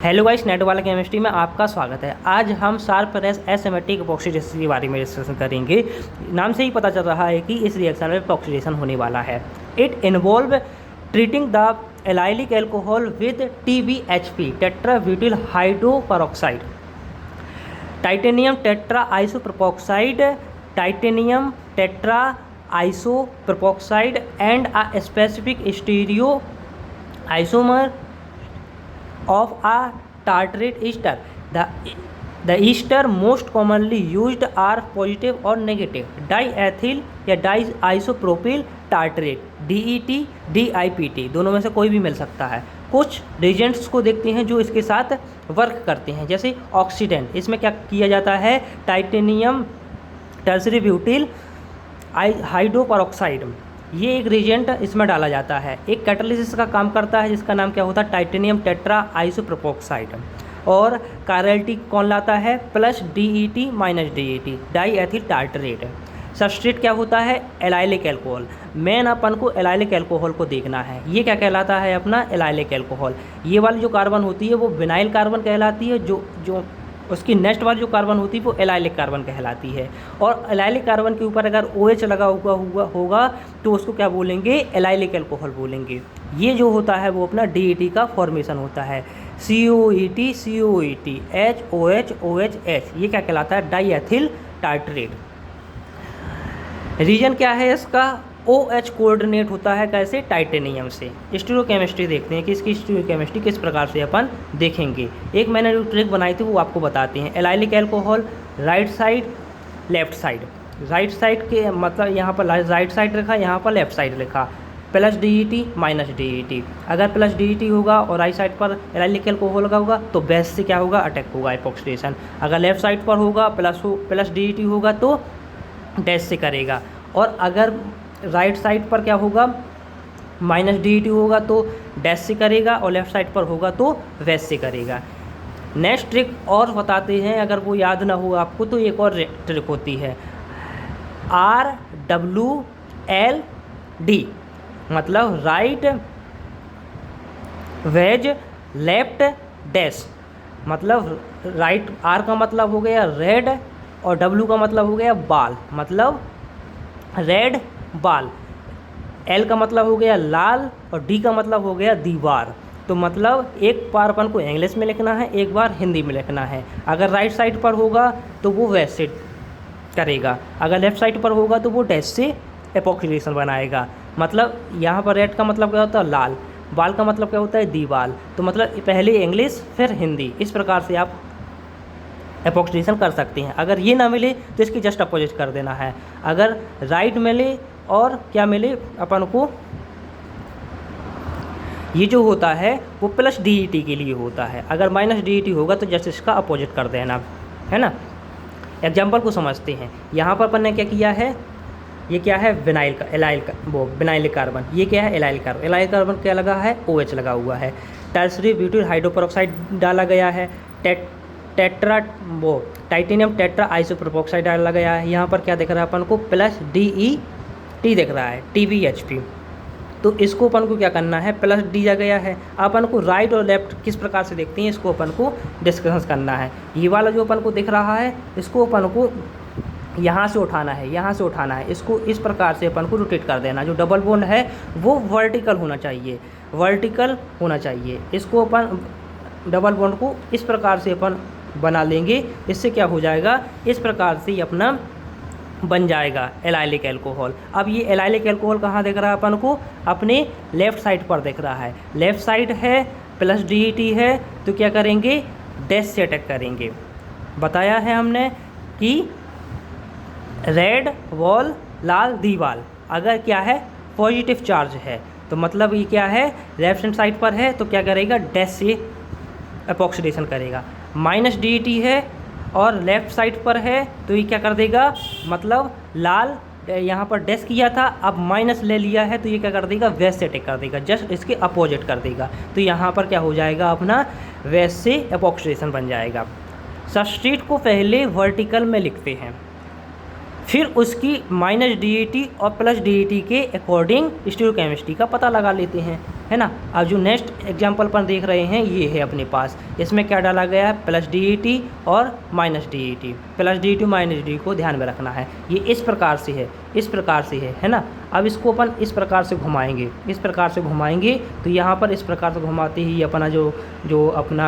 Hello guys, net वाला chemistry में आपका स्वागत है। आज हम शार्प रेस एसिमेट्रिक ऑक्सीडेशन के बारे में डिस्कशन करेंगे। नाम से ही पता चल रहा है कि इस रिएक्शन में ऑक्सीडेशन होने वाला है। It involve treating the allylic alcohol with TBHP tetrabutyl hydroperoxide, titanium tetra isopropoxide, titanium tetra isopropoxide and a specific stereo isomer of a tartrate ester. The ester most commonly used are positive or negative diethyl या डाइसोप्रोपिल tartrate, DET, DIPT दोनों में से कोई भी मिल सकता है। कुछ reagents को देखते हैं जो इसके साथ वर्क करते हैं, जैसे ऑक्सीडेंट। इसमें क्या किया जाता है, टाइटेनियम टर्सरी ब्यूटिल हाइड्रोपेरोक्साइड, ये एक रिएजेंट इसमें डाला जाता है। एक कैटालिसिस का काम करता है जिसका नाम क्या होता है, टाइटेनियम टेट्रा आइसोप्रोपोक्साइड। और कैरेल्टिक कौन लाता है, plus DET minus DET diethyl tartrate. Substrate क्या होता है, एलाइलिक एल्कोहल। मेन अपन को एलाइलिक एल्कोहल को देखना है। ये क्या कहलाता है अपना, एलाइलिक एल्कोहल। ये वाली जो कार्बन होती है वो विनाइल कार्बन कहलाती है, जो उसकी नेक्स्ट वाली जो कार्बन होती है वो एलाइलिक कार्बन कहलाती है। और एलाइलिक कार्बन के ऊपर अगर OH लगा होगा तो उसको क्या बोलेंगे, एलाइलिक एल्कोहल बोलेंगे। ये जो होता है वो अपना DET का फॉर्मेशन होता है, COET COET HOH OHH, ये क्या कहलाता है, डाइएथिल टार्टरेट। रीजन क्या है इसका, OH कोऑर्डिनेट होता है कैसे, टाइटेनियम से। स्टीरियोकेमिस्ट्री देखते हैं कि इसकी स्टीरियोकेमिस्ट्री किस प्रकार से अपन देखेंगे। एक मैंने जो ट्रिक बनाई थी वो आपको बताते हैं। Allylic alcohol right side left side, right side के मतलब यहाँ पर राइट साइड लिखा, यहाँ पर लेफ्ट साइड लिखा, प्लस DET माइनस DET। अगर प्लस DET होगा और राइट साइड पर एलाइलिक एल्कोहल लगा होगा तो बेस से क्या होगा, अटैक होगा, एपॉक्सीडेशन। अगर लेफ्ट साइड पर होगा प्लस DET होगा तो डैश से करेगा। और अगर राइट साइड पर क्या होगा, माइनस DET होगा तो डैश से करेगा, और लेफ्ट साइड पर होगा तो वैस से करेगा। नेक्स्ट ट्रिक और बताते हैं, अगर वो याद ना हो आपको तो एक और ट्रिक होती है, RWLD, मतलब राइट वेज लेफ्ट डैश। मतलब राइट R का मतलब हो गया रेड और W का मतलब हो गया बाल, मतलब रेड बाल। L का मतलब हो गया लाल और D का मतलब हो गया दीवार। तो मतलब एक बार अपन को इंग्लिश में लिखना है, एक बार हिंदी में लिखना है। अगर राइट साइड पर होगा तो वो वैसे करेगा, अगर लेफ्ट साइड पर होगा तो वो डैश से एपॉक्सीडेशन बनाएगा। मतलब यहाँ पर रेड का मतलब क्या होता है, लाल, बाल का मतलब क्या होता है, दीवार। तो मतलब पहले इंग्लिश फिर हिंदी, इस प्रकार से आप एपॉक्सीडेशन कर सकते हैं। अगर ये ना मिले तो इसकी जस्ट अपोजिट कर देना है। अगर राइट मिले और क्या मिले अपन को, ये जो होता है वो प्लस DET के लिए होता है। अगर माइनस DET होगा तो जस्ट इसका अपोजिट कर देना है ना। एग्जाम्पल को समझते हैं। यहाँ पर अपन ने क्या किया है, ये क्या है, विनाइल कार्बन। ये क्या है, एलाइल कार्बन। एलाइल कार्बन क्या लगा है, OH लगा हुआ है। टर्सरी ब्यूटिल हाइड्रोपेरोक्साइड डाला गया है। टाइटेनियम टेट्रा आइसोप्रोपोक्साइड डाला गया है। यहाँ पर क्या दिख रहा है अपन को, प्लस DET दिख रहा है, TBHP। तो इसको अपन को क्या करना है, प्लस D दिया गया है। अपन को राइट और लेफ्ट किस प्रकार से देखते हैं इसको अपन को डिस्कस करना है। ये वाला जो अपन को दिख रहा है इसको अपन को यहाँ से उठाना है, यहाँ से उठाना है। इसको इस प्रकार से अपन को रोटेट कर देना। जो डबल बॉन्ड है वो वर्टिकल होना चाहिए, वर्टिकल होना चाहिए। इसको अपन डबल बॉन्ड को इस प्रकार से अपन बना लेंगे। इससे क्या हो जाएगा, इस प्रकार से ही अपना बन जाएगा एलाइलिक एल्कोहल। अब ये एलाइलिक एल्कोहल कहाँ दिख रहा है अपन को, अपने लेफ़्ट साइड पर दिख रहा है। लेफ़्ट साइड है, प्लस DET है, तो क्या करेंगे, डैश से अटैक करेंगे। बताया है हमने कि रेड वॉल लाल दीवार। अगर क्या है, पॉजिटिव चार्ज है तो मतलब ये क्या है, लेफ्ट हैंड साइड पर है तो क्या करेगा, डैश से एपॉक्सीडेशन करेगा। माइनस DET है और लेफ़्ट साइड पर है तो ये क्या कर देगा, मतलब लाल यहाँ पर डैश किया था, अब माइनस ले लिया है तो ये क्या कर देगा, वैस से अटैक कर देगा, जस्ट इसके अपोजिट कर देगा। तो यहाँ पर क्या हो जाएगा, अपना वैस से एपॉक्सीडेशन बन जाएगा। सबस्ट्रेट को पहले वर्टिकल में लिखते हैं, फिर उसकी माइनस DET और प्लस DET के अकॉर्डिंग स्टीरियोकेमिस्ट्री का पता लगा लेते हैं। है ना। अब जो नेक्स्ट एग्जाम्पल अपन देख रहे हैं ये है अपने पास, इसमें क्या डाला गया है, प्लस डी ई टी और minus D E T. Plus D E T minus D को ध्यान में रखना है, ये इस प्रकार से है, इस प्रकार से है ना। अब इसको अपन इस प्रकार से घुमाएंगे, इस प्रकार से घुमाएंगे तो यहाँ पर इस प्रकार से घुमाते ही अपना जो अपना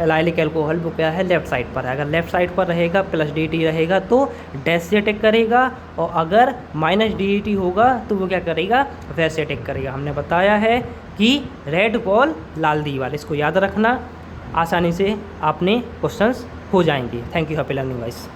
एलाइलिक अल्कोहल वो क्या है, लेफ्ट साइड पर है। अगर लेफ्ट साइड पर रहेगा, प्लस डी टी रहेगा तो डैश से अटैक करेगा, और अगर माइनस डी टी होगा तो वो क्या करेगा, वैसे अटैक करेगा। हमने बताया है कि रेड बॉल लाल दीवार, इसको याद रखना, आसानी से आपने क्वेश्चंस हो जाएंगे। Thank you, happy learning guys.